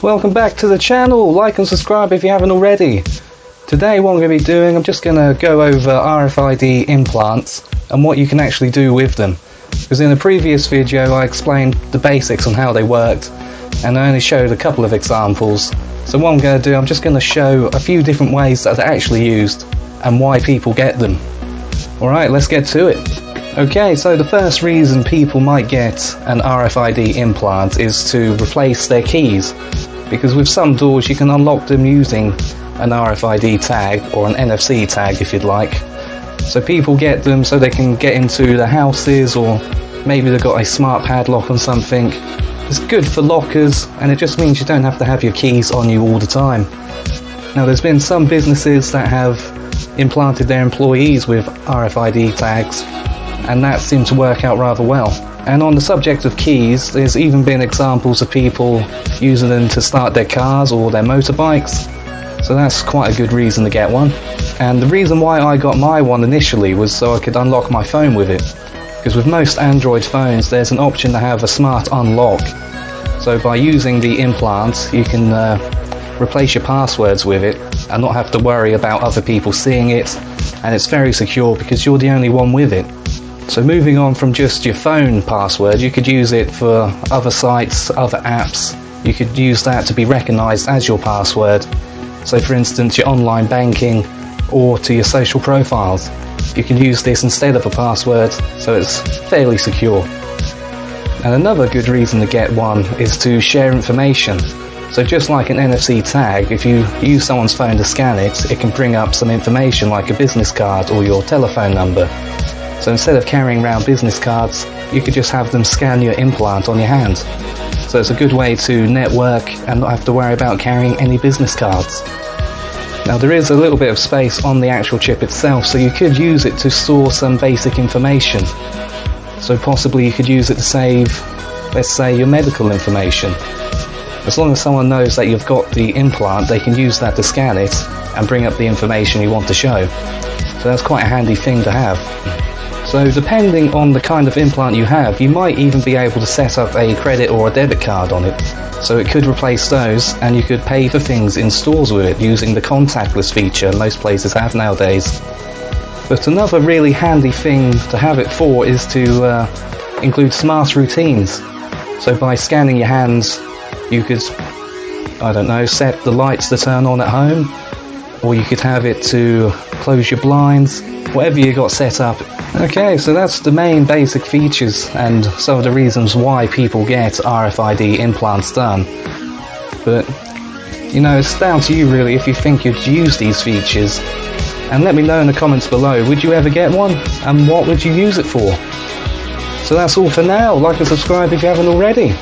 welcome back to the channel. Like and subscribe if you haven't already. Today what I'm going to be doing, I'm just going to go over RFID implants and what you can actually do with them. Because in a previous video I explained the basics on how they worked and I only showed a couple of examples. So what I'm going to do, I'm just going to show a few different ways that they're actually used and why people get them. Alright, let's get to it. Okay, so the first reason people might get an RFID implant is to replace their keys. Because with some doors you can unlock them using an RFID tag or an NFC tag if you'd like. So people get them so they can get into the houses, or maybe they've got a smart padlock on something. It's good for lockers and it just means you don't have to have your keys on you all the time. Now there's been some businesses that have implanted their employees with RFID tags and that seemed to work out rather well. And on the subject of keys, there's even been examples of people using them to start their cars or their motorbikes. So that's quite a good reason to get one. And the reason why I got my one initially was so I could unlock my phone with it. Because with most Android phones there's an option to have a smart unlock. So by using the implant you can replace your passwords with it and not have to worry about other people seeing it, and it's very secure because you're the only one with it. So moving on from just your phone password, you could use it for other sites, other apps. You could use that to be recognised as your password. So for instance your online banking or to your social profiles. You can use this instead of a password, so it's fairly secure. And another good reason to get one is to share information. So just like an NFC tag, if you use someone's phone to scan it, it can bring up some information like a business card or your telephone number. So instead of carrying around business cards, you could just have them scan your implant on your hand. So it's a good way to network and not have to worry about carrying any business cards. Now there is a little bit of space on the actual chip itself, so you could use it to store some basic information. So possibly you could use it to save, let's say, your medical information. As long as someone knows that you've got the implant, they can use that to scan it and bring up the information you want to show. So that's quite a handy thing to have. So depending on the kind of implant you have, you might even be able to set up a credit or a debit card on it. So it could replace those and you could pay for things in stores with it using the contactless feature most places have nowadays. But another really handy thing to have it for is to include smart routines. So by scanning your hands you could, I don't know, set the lights to turn on at home, or you could have it to close your blinds, whatever you got set up. Okay, so that's the main basic features and some of the reasons why people get RFID implants done. But, you know, it's down to you really if you think you'd use these features. And let me know in the comments below, would you ever get one? And what would you use it for? So that's all for now. Like and subscribe if you haven't already.